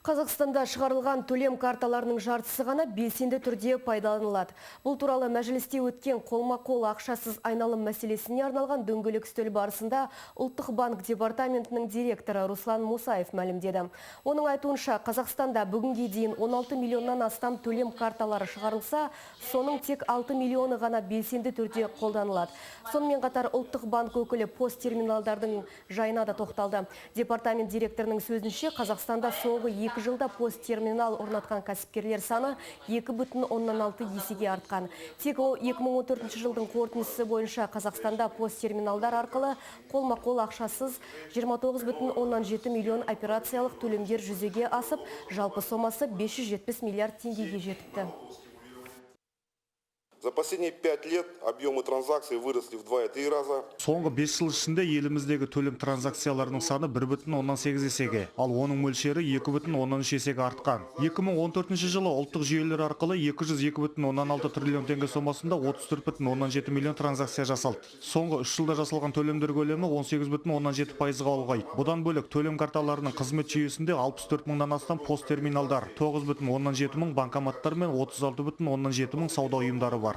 Қазақстанда шығарылған төлем карталарының жартысы ғана белсенді түрде пайдаланылады. Бұл туралы мәжілісте өткен қолма-қол ақшасыз айналым мәселесіне арналған дөңгелек үстел барысында Ұлттық банк департаментінің директоры Руслан Мусаев мәлімдеді. Оның айтуынша, Қазақстанда бүгінге дейін 16 миллионнан астам төлем карталары шығарылса, соның тек 6 миллионы ғана белсенді түрде қолданылады. Сонымен қатар Ұлттық банк өкілі посттерминалдардың жайына да тоқталды. Департамент директорының сөзінше, Қазақстанда соңғы 2 жылда посттерминал орнатқан кәсіпкерлер саны 2,6 есеге артқан. Тек 2014 жылдың қорытындысы бойынша Қазақстанда посттерминалдар арқылы қолма-қол ақшасыз 29,7 миллион операциялық төлемдер жүзеге асып, жалпы сомасы 570 миллиард теңгеге жетіпті. За последние 5 лет объемы транзакций выросли в 2,3 раза. Соңғы 5 жыл ішінде еліміздегі төлем транзакцияларының саны 1,8 есеге, ал оның мөлшері 2,13 есеге артқан. 2014 жылы ұлттық жүйелер арқылы 202,6 триллион теңге сомасында 34,17 миллион транзакция жасалды. Соңғы 3 жылда жасалған төлемдер көлемі 18,17%-ға ұлғайды. Бұдан бөлек төлем карталарының қызмет жүйесінде 64 мыңнан астам посттерминалдар, 9,17 мың банкоматтар мен 36,17 мың сауда ұйымдары бар.